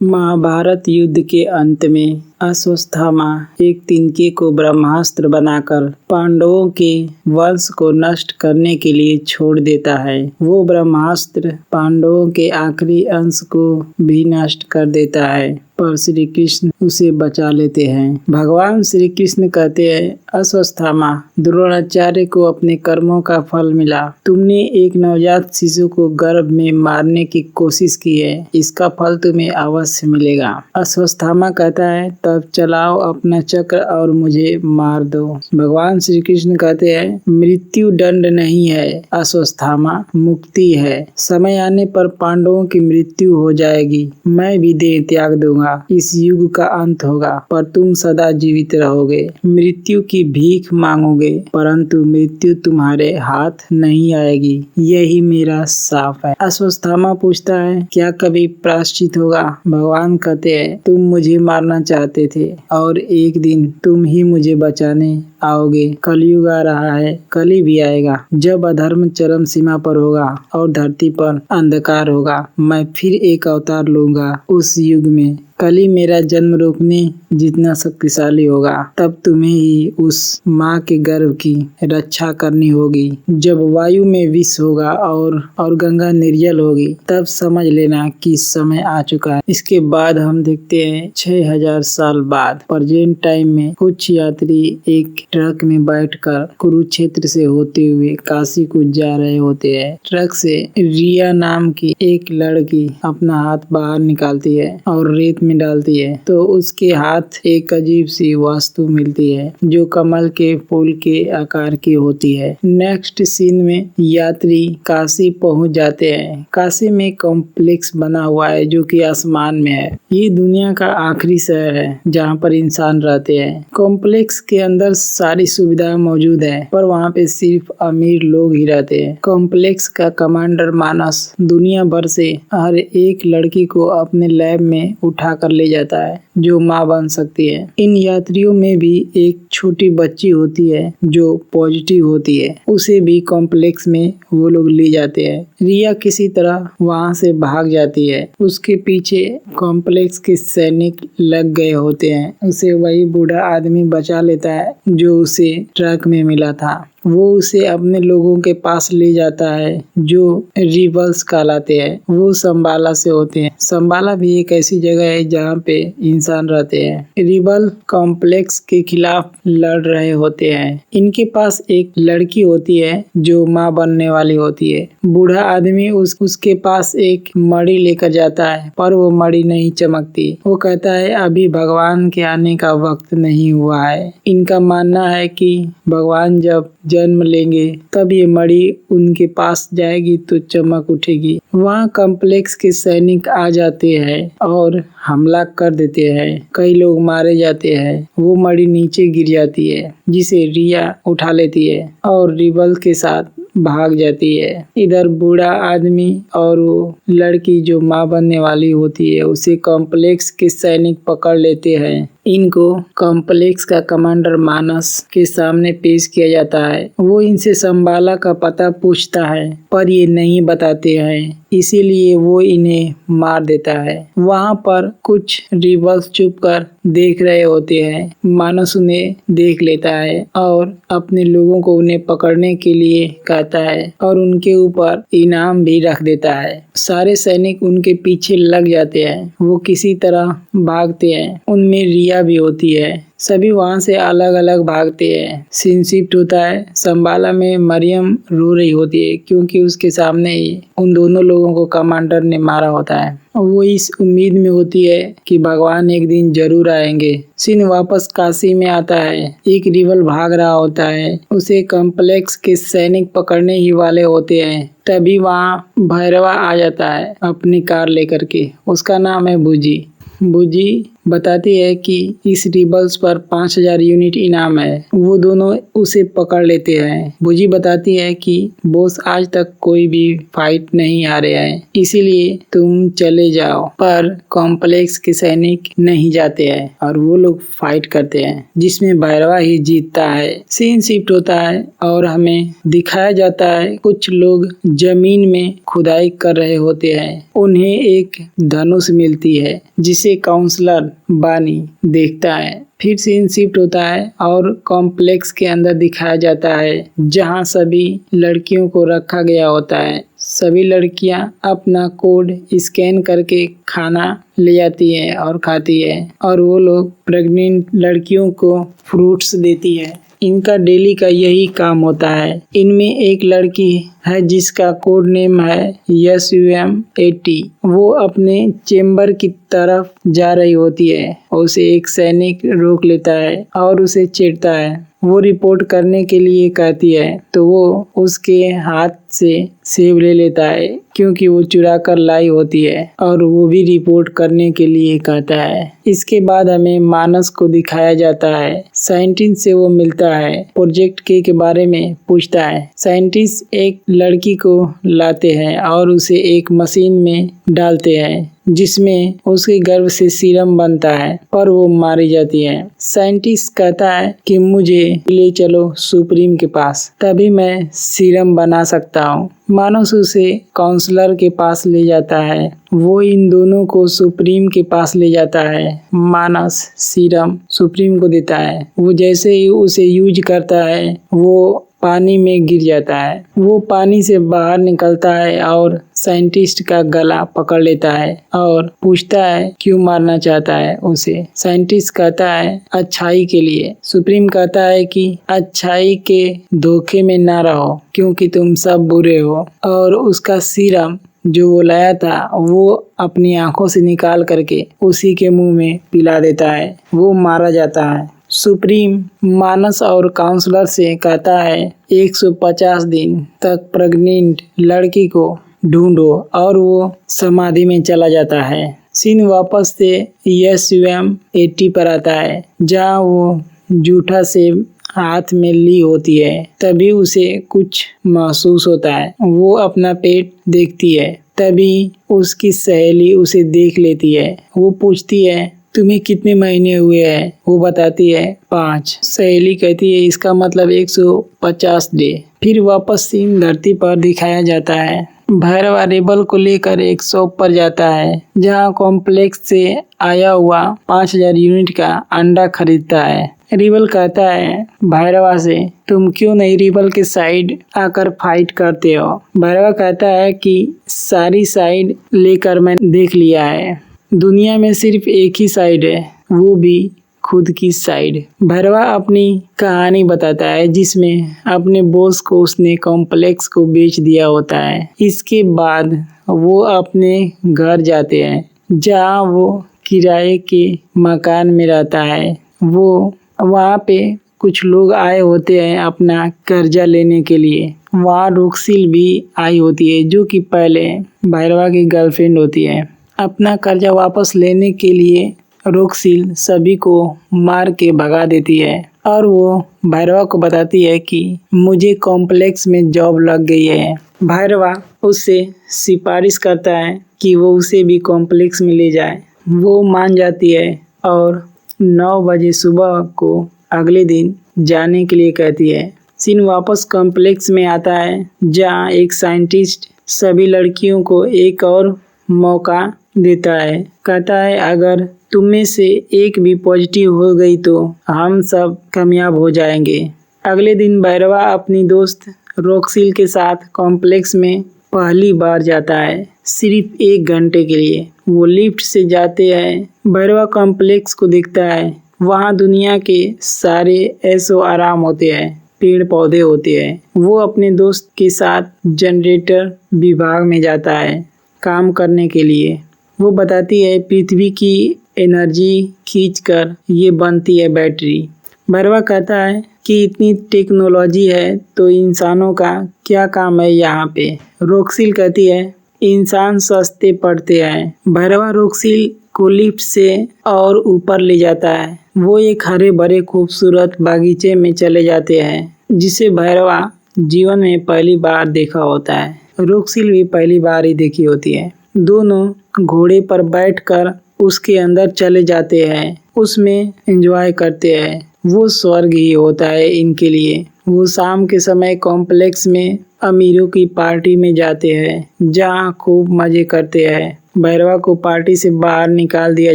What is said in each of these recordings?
महाभारत युद्ध के अंत में अश्वत्थामा एक तिनके को ब्रह्मास्त्र बनाकर पांडवों के वंश को नष्ट करने के लिए छोड़ देता है। वो ब्रह्मास्त्र पांडवों के आखिरी अंश को भी नष्ट कर देता है, पर श्री कृष्ण उसे बचा लेते हैं। भगवान श्री कृष्ण कहते हैं, अश्वत्थामा, द्रोणाचार्य को अपने कर्मों का फल मिला। तुमने एक नवजात शिशु को गर्भ में मारने की कोशिश की है, इसका फल तुम्हें अवश्य मिलेगा। अश्वत्थामा कहता है, तब चलाओ अपना चक्र और मुझे मार दो। भगवान श्री कृष्ण कहते हैं, मृत्यु दंड नहीं है अश्वत्थामा, मुक्ति है। समय आने पर पांडवों की मृत्यु हो जाएगी, मैं भी देह त्याग दूंगा। इस युग का अंत होगा, पर तुम सदा जीवित रहोगे। मृत्यु की भीख मांगोगे, परंतु मृत्यु तुम्हारे हाथ नहीं आएगी, यही मेरा साफ है। अश्वत्थामा पूछता है, क्या कभी प्रायश्चित होगा? भगवान कहते हैं, तुम मुझे मारना चाहते थे और एक दिन तुम ही मुझे बचाने आओगे। कलयुग आ रहा है, कली भी आएगा, जब अधर्म चरम सीमा पर होगा और धरती पर अंधकार होगा। मैं फिर एक अवतार लूंगा। उस युग में कली मेरा जन्म रोकने जितना शक्तिशाली होगा। तब तुम्हें ही उस माँ के गर्भ की रक्षा करनी होगी। जब वायु में विष होगा और गंगा निर्जल होगी, तब समझ लेना कि समय आ चुका है। इसके बाद हम देखते हैं 6000 साल बाद प्रेजेंट टाइम में कुछ यात्री एक ट्रक में बैठकर कुरुक्षेत्र से होते हुए काशी को जा रहे होते हैं। ट्रक से रिया नाम की एक लड़की अपना हाथ बाहर निकालती है और रेत में डालती है, तो उसके हाथ एक अजीब सी वस्तु मिलती है जो कमल के फूल के आकार की होती है। नेक्स्ट सीन में यात्री काशी पहुंच जाते हैं। काशी में कॉम्प्लेक्स बना हुआ है जो कि आसमान में है। ये दुनिया का आखिरी शहर है जहाँ पर इंसान रहते हैं। कॉम्प्लेक्स के अंदर सारी सुविधाएं मौजूद है, पर वहाँ पे सिर्फ अमीर लोग ही रहते हैं। कॉम्प्लेक्स का कमांडर मानस दुनिया भर से हर एक लड़की को अपने लैब में उठा कर ले जाता है जो माँ बन सकती है। इन यात्रियों में भी एक छोटी बच्ची होती है जो पॉजिटिव होती है, उसे भी कॉम्प्लेक्स में वो लोग ले जाते हैं। रिया किसी तरह वहाँ से भाग जाती है। उसके पीछे कॉम्प्लेक्स के सैनिक लग गए होते हैं। उसे वही बूढ़ा आदमी बचा लेता है जो उसे ट्रक में मिला था। वो उसे अपने लोगों के पास ले जाता है जो रिबल्स कहलाते हैं। वो संबाला से होते हैं। संबाला भी एक ऐसी जगह है जहाँ पे इंसान रहते हैं। रिबल कॉम्प्लेक्स के खिलाफ लड़ रहे होते हैं। इनके पास एक लड़की होती है जो माँ बनने वाली होती है। बूढ़ा आदमी उसके पास एक मणि लेकर जाता है, पर वो मणि नहीं चमकती। वो कहता है, अभी भगवान के आने का वक्त नहीं हुआ है। इनका मानना है कि भगवान जब जन्म लेंगे तब ये मणि उनके पास जाएगी तो चमक उठेगी। वहाँ कॉम्प्लेक्स के सैनिक आ जाते हैं और हमला कर देते हैं। कई लोग मारे जाते हैं। वो मणि नीचे गिर जाती है जिसे रिया उठा लेती है और रिबल के साथ भाग जाती है। इधर बूढ़ा आदमी और वो लड़की जो माँ बनने वाली होती है उसे कॉम्प्लेक्स के सैनिक पकड़ लेते हैं। इनको कॉम्प्लेक्स का कमांडर मानस के सामने पेश किया जाता है। वो इनसे संबाला का पता पूछता है, पर ये नहीं बताते हैं, इसीलिए वो इन्हें मार देता है। वहाँ पर कुछ रिबल्स चुपकर देख रहे होते हैं। मानस उन्हें देख लेता है और अपने लोगों को उन्हें पकड़ने के लिए कहता है और उनके ऊपर इनाम भी रख देता है। सारे सैनिक उनके पीछे लग जाते हैं। वो किसी तरह भागते हैं। उनमें रिया भी होती है। सभी वहाँ से अलग अलग भागते हैं। सीन शिफ्ट होता है। संबाला में मरियम रो रही होती है क्योंकि उसके सामने ही उन दोनों लोगों को कमांडर ने मारा होता है। वो इस उम्मीद में होती है कि भगवान एक दिन जरूर आएंगे। सीन वापस काशी में आता है। एक रिबल भाग रहा होता है। उसे कॉम्प्लेक्स के सैनिक पकड़ने ही वाले होते हैं। तभी वहाँ भैरवा आ जाता है अपनी कार लेकर के। उसका नाम है भुजी। भुजी बताती है कि इस रिबल्स पर 5000 यूनिट इनाम है। वो दोनों उसे पकड़ लेते हैं। बुजी बताती है कि बॉस आज तक कोई भी फाइट नहीं हारे हैं, इसीलिए तुम चले जाओ। पर कॉम्प्लेक्स के सैनिक नहीं जाते हैं और वो लोग फाइट करते हैं, जिसमें भैरवा ही जीतता है। सीन शिफ्ट होता है और हमें दिखाया जाता है कुछ लोग जमीन में खुदाई कर रहे होते हैं। उन्हें एक धनुष मिलती है जिसे काउंसलर बानी देखता है। फिर सीन शिफ्ट होता है और कॉम्प्लेक्स के अंदर दिखाया जाता है जहां सभी लड़कियों को रखा गया होता है। सभी लड़कियां अपना कोड स्कैन करके खाना ले जाती है और खाती है और वो लोग प्रेग्नेंट लड़कियों को फ्रूट्स देती है। इनका डेली का यही काम होता है। इनमें एक लड़की है जिसका कोड नेम है SUM-80। वो अपने चेम्बर की तरफ जा रही होती है। उसे एक सैनिक रोक लेता है और उसे छेड़ता है। वो रिपोर्ट करने के लिए कहती है तो वो उसके हाथ से सेब ले लेता है क्योंकि वो चुरा कर लाई होती है और वो भी रिपोर्ट करने के लिए कहता है। इसके बाद हमें मानस को दिखाया जाता है। साइंटिस्ट से वो मिलता है, प्रोजेक्ट के बारे में पूछता है। साइंटिस्ट एक लड़की को लाते हैं और उसे एक मशीन में डालते हैं जिसमें उसके गर्भ से सीरम बनता है, पर वो मारी जाती है। साइंटिस्ट कहता है कि मुझे ले चलो सुप्रीम के पास, तभी मैं सीरम बना सकता हूँ। मानस उसे काउंसलर के पास ले जाता है। वो इन दोनों को सुप्रीम के पास ले जाता है। मानस सीरम सुप्रीम को देता है। वो जैसे ही उसे यूज करता है वो पानी में गिर जाता है। वो पानी से बाहर निकलता है और साइंटिस्ट का गला पकड़ लेता है और पूछता है क्यों मारना चाहता है उसे। साइंटिस्ट कहता है अच्छाई के लिए। सुप्रीम कहता है कि अच्छाई के धोखे में ना रहो क्योंकि तुम सब बुरे हो। और उसका सीरम जो वो लाया था वो अपनी आंखों से निकाल करके उसी के मुंह में पिला देता है। वो मारा जाता है। सुप्रीम मानस और काउंसलर से कहता है 150 दिन तक प्रेग्नेंट लड़की को ढूंढो और वो समाधि में चला जाता है। सीन वापस से SUM-80 पर आता है जहाँ वो जूठा सेब हाथ में ली होती है। तभी उसे कुछ महसूस होता है। वो अपना पेट देखती है। तभी उसकी सहेली उसे देख लेती है। वो पूछती है तुम्हें कितने महीने हुए हैं? वो बताती है 5। सहेली कहती है इसका मतलब 150 डे। फिर वापस सीन धरती पर दिखाया जाता है। भैरवा रेबल को लेकर एक शॉप पर जाता है जहाँ कॉम्प्लेक्स से आया हुआ 5000 यूनिट का अंडा खरीदता है। रिबल कहता है भैरवा से तुम क्यों नहीं रिबल के साइड आकर फाइट करते हो। भैरवा कहता है कि सारी साइड लेकर मैंने देख लिया है। दुनिया में सिर्फ एक ही साइड है, वो भी खुद की साइड। भैरवा अपनी कहानी बताता है जिसमें अपने बॉस को उसने कॉम्प्लेक्स को बेच दिया होता है। इसके बाद वो अपने घर जाते हैं जहाँ वो किराए के मकान में रहता है। वो वहाँ पे कुछ लोग आए होते हैं अपना कर्जा लेने के लिए। वहाँ रोक्सिल भी आई होती है जो कि पहले भैरवा की गर्लफ्रेंड होती है। अपना कर्जा वापस लेने के लिए रोक्सिल सभी को मार के भगा देती है और वो भैरवा को बताती है कि मुझे कॉम्प्लेक्स में जॉब लग गई है। भैरवा उससे सिफारिश करता है कि वो उसे भी कॉम्प्लेक्स में ले जाए। वो मान जाती है और 9 बजे सुबह को अगले दिन जाने के लिए कहती है। सीन वापस कॉम्प्लेक्स में आता है जहाँ एक साइंटिस्ट सभी लड़कियों को एक और मौका देता है। कहता है अगर तुम में से एक भी पॉजिटिव हो गई तो हम सब कामयाब हो जाएंगे। अगले दिन भैरवा अपनी दोस्त रोक्सिल के साथ कॉम्प्लेक्स में पहली बार जाता है, सिर्फ 1 घंटे के लिए। वो लिफ्ट से जाते हैं। भैरवा कॉम्प्लेक्स को देखता है। वहाँ दुनिया के सारे ऐशो आराम होते हैं, पेड़ पौधे होते हैं। वो अपने दोस्त के साथ जनरेटर विभाग में जाता है काम करने के लिए। वो बताती है पृथ्वी की एनर्जी खींचकर ये बनती है बैटरी। भैरवा कहता है कि इतनी टेक्नोलॉजी है तो इंसानों का क्या काम है यहाँ पे। रोक्सिल कहती है इंसान सस्ते पड़ते हैं। भैरवा रोक्सिल को लिफ्ट से और ऊपर ले जाता है। वो एक हरे भरे खूबसूरत बागीचे में चले जाते हैं जिसे भैरवा जीवन में पहली बार देखा होता है। रोकसिल भी पहली बार ही देखी होती है। दोनों घोड़े पर बैठकर उसके अंदर चले जाते हैं, उसमें एंजॉय करते हैं। वो स्वर्ग ही होता है इनके लिए। वो शाम के समय कॉम्प्लेक्स में अमीरों की पार्टी में जाते हैं जहाँ खूब मजे करते हैं। भैरवा को पार्टी से बाहर निकाल दिया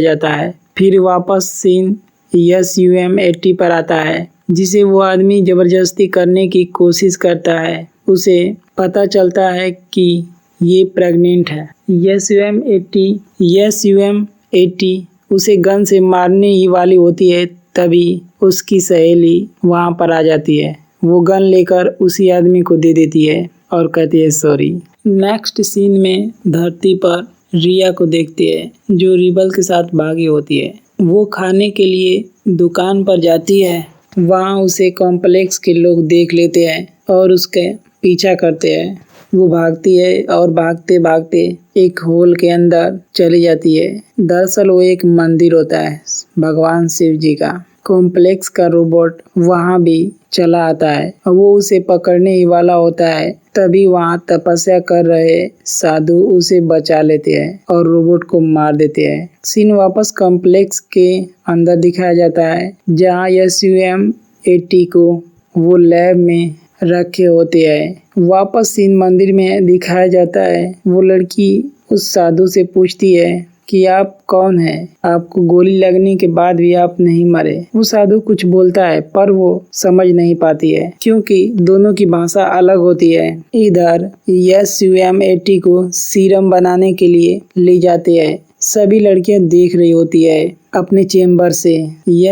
जाता है। फिर वापस सीन SUM-80 पर आता है जिसे वो आदमी जबरदस्ती करने की कोशिश करता है। उसे पता चलता है कि ये प्रेग्नेंट है। SUM-80 उसे गन से मारने ही वाली होती है, तभी उसकी सहेली वहाँ पर आ जाती है। वो गन लेकर उसी आदमी को दे देती है और कहती है सॉरी। नेक्स्ट सीन में धरती पर रिया को देखते हैं जो रिबल के साथ भागी होती है। वो खाने के लिए दुकान पर जाती है। वहाँ उसे कॉम्प्लेक्स के लोग देख लेते हैं और उसके पीछा करते हैं। वो भागती है और भागते भागते एक होल के अंदर चली जाती है। दरअसल वो एक मंदिर होता है भगवान शिव जी का। कॉम्प्लेक्स का रोबोट वहाँ भी चला आता है और वो उसे पकड़ने ही वाला होता है, तभी वहाँ तपस्या कर रहे साधु उसे बचा लेते हैं और रोबोट को मार देते हैं। सीन वापस कॉम्प्लेक्स के अंदर दिखाया जाता है जहाँ SUM-80 को वो लैब में रखे होते हैं। वापस सीन मंदिर में दिखाया जाता है। वो लड़की उस साधु से पूछती है कि आप कौन हैं? आपको गोली लगने के बाद भी आप नहीं मरे। वो साधु कुछ बोलता है पर वो समझ नहीं पाती है क्योंकि दोनों की भाषा अलग होती है। इधर SUM-80 को सीरम बनाने के लिए ले जाते हैं। सभी लड़कियां देख रही होती है अपने चेम्बर से।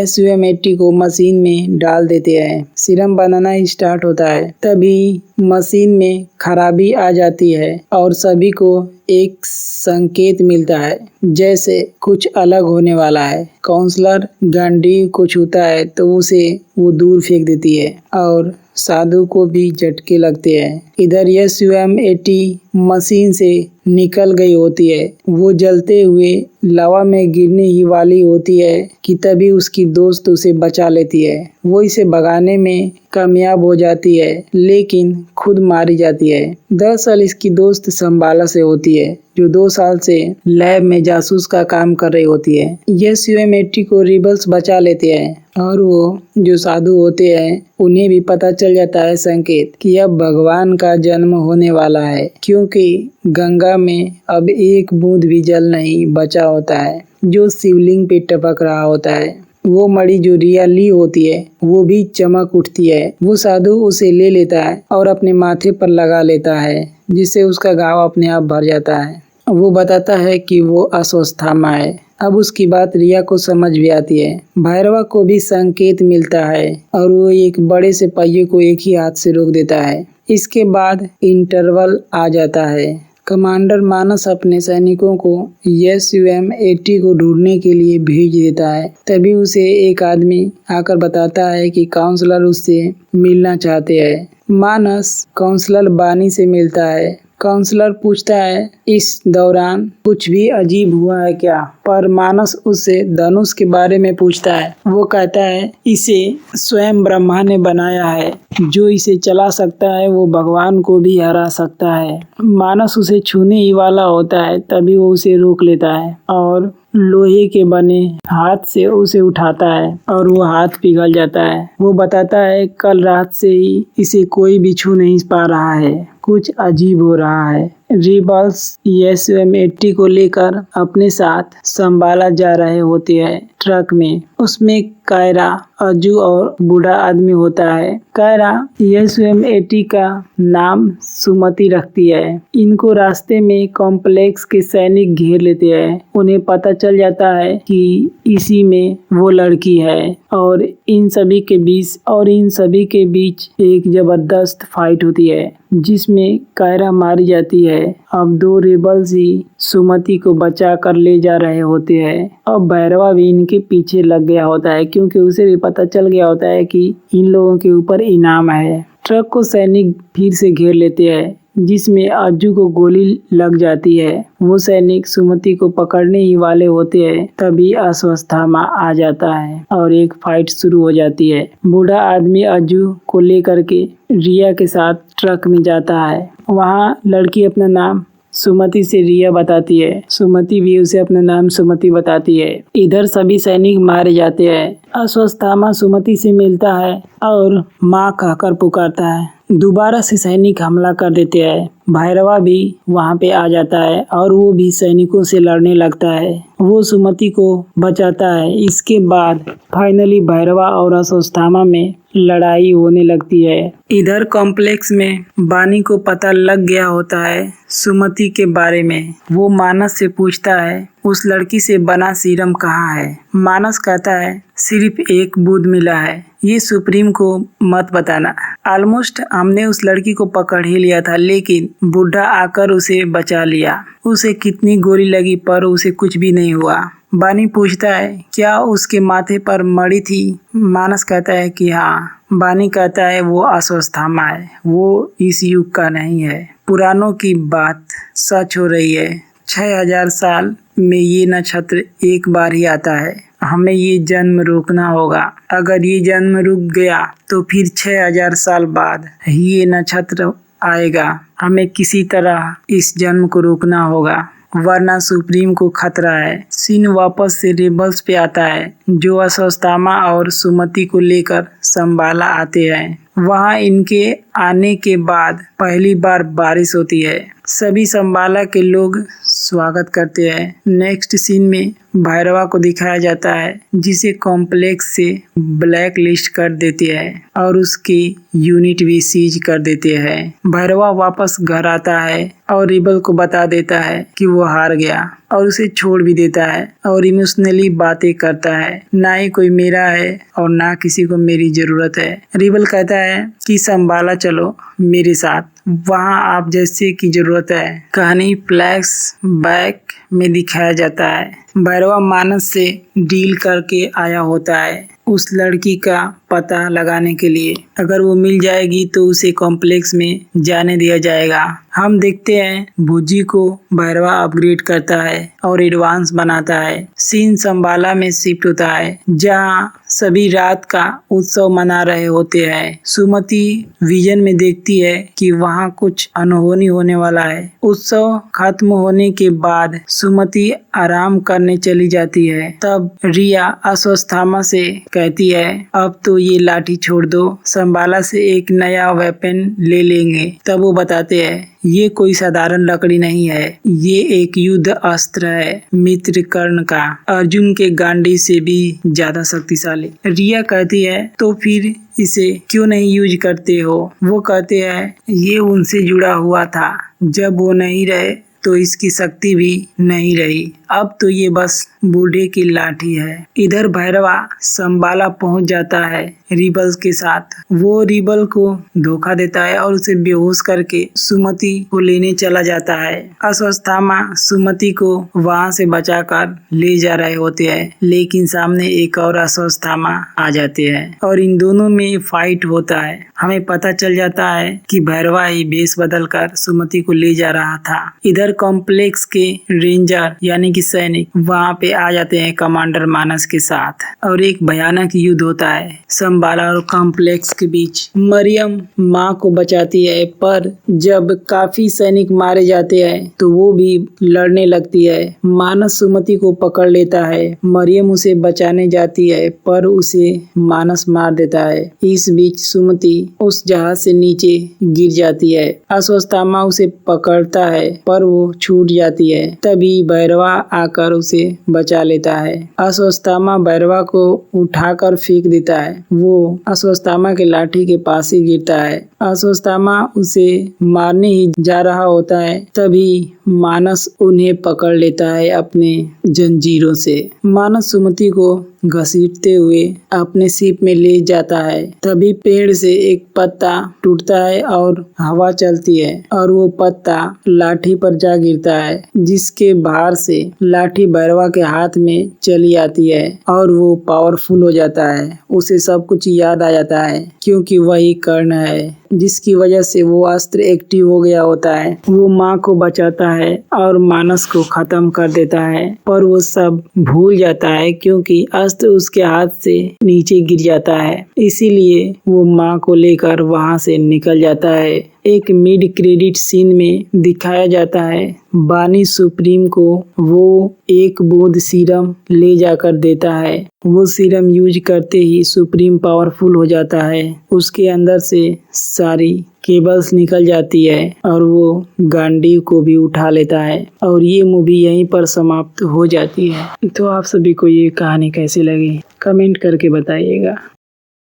SUM-80 को मशीन में डाल देते हैं। सीरम बनाना स्टार्ट होता है, तभी मशीन में खराबी आ जाती है और सभी को एक संकेत मिलता है जैसे कुछ अलग होने वाला है। काउंसलर गांडी को छूता है तो उसे वो दूर फेंक देती है और साधु को भी झटके लगते हैं। इधर SUM-80 मशीन से निकल गई होती है। वो जलते हुए लावा में गिरने ही वाली होती है कि तभी उसकी दोस्त उसे बचा लेती है। वो इसे भगाने में कामयाब हो जाती है लेकिन खुद मारी जाती है। दरअसल इसकी दोस्त संबाला से होती है जो 2 साल से लैब में जासूस का काम कर रही होती है। SUM-80 को रिबल्स बचा लेते हैं और वो जो साधु होते हैं उन्हें भी पता चल जाता है संकेत कि अब भगवान का जन्म होने वाला है क्योंकि गंगा में अब एक बूंद भी जल नहीं बचा होता है जो शिवलिंग पे टपक रहा होता है। वो मणि जो रिया ली होती है वो भी चमक उठती है। वो साधु उसे ले लेता है और अपने माथे पर लगा लेता है जिससे उसका घाव अपने आप भर जाता है। वो बताता है कि वो अस्वस्थामा है। अब उसकी बात रिया को समझ भी आती है। भैरवा को भी संकेत मिलता है और वो एक बड़े से पहिए को एक ही हाथ से रोक देता है। इसके बाद इंटरवल आ जाता है। कमांडर मानस अपने सैनिकों को SUM-80 को ढूंढने के लिए भेज देता है। तभी उसे एक आदमी आकर बताता है कि काउंसलर उससे मिलना चाहते हैं। मानस काउंसलर बानी से मिलता है। काउंसलर पूछता है इस दौरान कुछ भी अजीब हुआ है क्या, पर मानस उससे धनुष के बारे में पूछता है। वो कहता है इसे स्वयं ब्रह्मा ने बनाया है, जो इसे चला सकता है वो भगवान को भी हरा सकता है। मानस उसे छूने ही वाला होता है, तभी वो उसे रोक लेता है और लोहे के बने हाथ से उसे उठाता है और वो हाथ पिघल जाता है। वो बताता है कल रात से ही इसे कोई भी छू नहीं पा रहा है, कुछ अजीब हो रहा है। रिबल्स SUM-80 को लेकर अपने साथ संबाला जा रहे होते हैं ट्रक में। उसमें कायरा, अजू और बूढ़ा आदमी होता है। कायरा SUM-80 का नाम सुमति रखती है। इनको रास्ते में कॉम्प्लेक्स के सैनिक घेर लेते हैं। उन्हें पता चल जाता है कि इसी में वो लड़की है और इन सभी के बीच एक जबरदस्त फाइट होती है जिसमें कायरा मारी जाती है। अब 2 रिबल्स ही सुमति को बचा कर ले जा रहे होते हैं। अब भैरवा भी इनके पीछे लग गया होता है क्योंकि उसे भी पता चल गया होता है कि इन लोगों के ऊपर इनाम है। ट्रक को सैनिक फिर से घेर लेते हैं। जिसमें अज्जू को गोली लग जाती है। वो सैनिक सुमति को पकड़ने ही वाले होते हैं, तभी अश्वत्थामा आ जाता है और एक फाइट शुरू हो जाती है। बूढ़ा आदमी अज्जू को लेकर के रिया के साथ ट्रक में जाता है। वहाँ लड़की अपना नाम सुमति से रिया बताती है। सुमति भी उसे अपना नाम सुमति बताती है। इधर सभी सैनिक मारे जाते हैं। अश्वत्थामा सुमति से मिलता है और माँ कहकर पुकारता है। दोबारा से सैनिक हमला कर देते हैं। भैरवा भी वहाँ पे आ जाता है और वो भी सैनिकों से लड़ने लगता है। वो सुमति को बचाता है। इसके बाद फाइनली भैरवा और अश्वत्थामा में लड़ाई होने लगती है। इधर कॉम्प्लेक्स में बानी को पता लग गया होता है सुमति के बारे में। वो मानस से पूछता है उस लड़की से बना सीरम कहाँ है। मानस कहता है सिर्फ एक बूंद मिला है, ये सुप्रीम को मत बताना। ऑलमोस्ट हमने उस लड़की को पकड़ ही लिया था, लेकिन बूढ़ा आकर उसे बचा लिया। उसे कितनी गोली लगी पर उसे कुछ भी नहीं हुआ। बानी पूछता है क्या उसके माथे पर मड़ी थी। मानस कहता है कि हाँ। बानी कहता है वो अश्वत्थामा है, वो इस युग का नहीं है। पुरानों की बात सच हो रही है। 6000 साल में ये नक्षत्र एक बार ही आता है। हमें ये जन्म रोकना होगा। अगर ये जन्म रुक गया तो फिर 6000 साल बाद ये नक्षत्र आएगा। हमें किसी तरह इस जन्म को रोकना होगा, वरना सुप्रीम को खतरा है। सीन वापस से रेबल्स पे आता है, जो अश्वत्थामा और सुमति को लेकर संबाला आते हैं। वहाँ इनके आने के बाद पहली बार बारिश होती है। सभी संबाला के लोग स्वागत करते हैं। नेक्स्ट सीन में भैरवा को दिखाया जाता है, जिसे कॉम्प्लेक्स से ब्लैक लिस्ट कर देते हैं और उसकी यूनिट भी सीज कर देते हैं। भैरवा वापस घर आता है और रिबल को बता देता है कि वो हार गया और उसे छोड़ भी देता है और इमोशनली बातें करता है। ना ही कोई मेरा है और ना किसी को मेरी जरूरत है। रिबल कहता है कि संभाला चलो मेरे साथ, वहाँ आप जैसे की जरूरत है। कहानी फ्लैश बैक में दिखाया जाता है। भैरवा मानस से डील करके आया होता है उस लड़की का पता लगाने के लिए। अगर वो मिल जाएगी तो उसे कॉम्प्लेक्स में जाने दिया जाएगा। हम देखते हैं भुजी को भैरवा अपग्रेड करता है और एडवांस बनाता है। सीन संबाला में शिफ्ट होता है, जहाँ सभी रात का उत्सव मना रहे होते हैं। सुमति विजन में देखती है कि वहाँ कुछ अनहोनी होने वाला है। उत्सव खत्म होने के बाद सुमति आराम करने चली जाती है। तब रिया अश्वत्थामा से कहती है अब तो ये लाठी छोड़ दो, संबाला से एक नया वेपन ले लेंगे। तब वो बताते हैं ये कोई साधारण लकड़ी नहीं है, ये एक युद्ध अस्त्र है, मित्र कर्ण का, अर्जुन के गांडी से भी ज्यादा शक्तिशाली। रिया कहती है तो फिर इसे क्यों नहीं यूज करते हो। वो कहते हैं ये उनसे जुड़ा हुआ था, जब वो नहीं रहे तो इसकी शक्ति भी नहीं रही। अब तो ये बस बूढ़े की लाठी है। इधर भैरवा संबाला पहुंच जाता है रिबल्स के साथ। वो रिबल को धोखा देता है और उसे बेहोश करके सुमति को लेने चला जाता है। अश्वत्थामा सुमति को वहां से बचाकर ले जा रहे होते हैं, लेकिन सामने एक और अश्वत्थामा आ जाते हैं और इन दोनों में फाइट होता है। हमें पता चल जाता है कि भैरवा ही भेष बदल कर सुमति को ले जा रहा था। इधर कॉम्प्लेक्स के रेंजर यानी कि सैनिक वहाँ पे आ जाते हैं कमांडर मानस के साथ और एक भयानक युद्ध होता है संबाला और कॉम्प्लेक्स के बीच। मरियम माँ को बचाती है, पर जब काफी सैनिक मारे जाते हैं तो वो भी लड़ने लगती है। मानस सुमति को पकड़ लेता है। मरियम उसे बचाने जाती है, पर उसे मानस मार देता है। इस बीच सुमति उस जहाज से नीचे गिर जाती है। अश्वत्थामा उसे पकड़ता है, पर वो छूट जाती है। तभी भैरवा आकर उसे बचा लेता है। अश्वत्थामा भैरवा को उठाकर फेंक देता है। वो अश्वत्थामा के लाठी के पास ही गिरता है। अश्वत्थामा उसे मारने ही जा रहा होता है, तभी मानस उन्हें पकड़ लेता है अपने जंजीरों से। मानस सुमति को घसीटते हुए अपने शिप में ले जाता है। तभी पेड़ से एक पत्ता टूटता है और हवा चलती है और वो पत्ता लाठी पर जा गिरता है, जिसके भार से लाठी भैरवा के हाथ में चली आती है और वो पावरफुल हो जाता है। उसे सब कुछ याद आ जाता है, क्योंकि वही कर्ण है। जिसकी वजह से वो अस्त्र एक्टिव हो गया होता है। वो माँ को बचाता है और मानस को खत्म कर देता है, पर वो सब भूल जाता है क्योंकि अस्त्र उसके हाथ से नीचे गिर जाता है। इसीलिए वो माँ को लेकर वहाँ से निकल जाता है। एक मिड क्रेडिट सीन में दिखाया जाता है बानी सुप्रीम को वो एक बूंद सीरम ले जाकर देता है। वो सीरम यूज करते ही सुप्रीम पावरफुल हो जाता है। उसके अंदर से सारी केबल्स निकल जाती है और वो गांडीव को भी उठा लेता है और ये मूवी यहीं पर समाप्त हो जाती है। तो आप सभी को ये कहानी कैसी लगी कमेंट करके बताइएगा।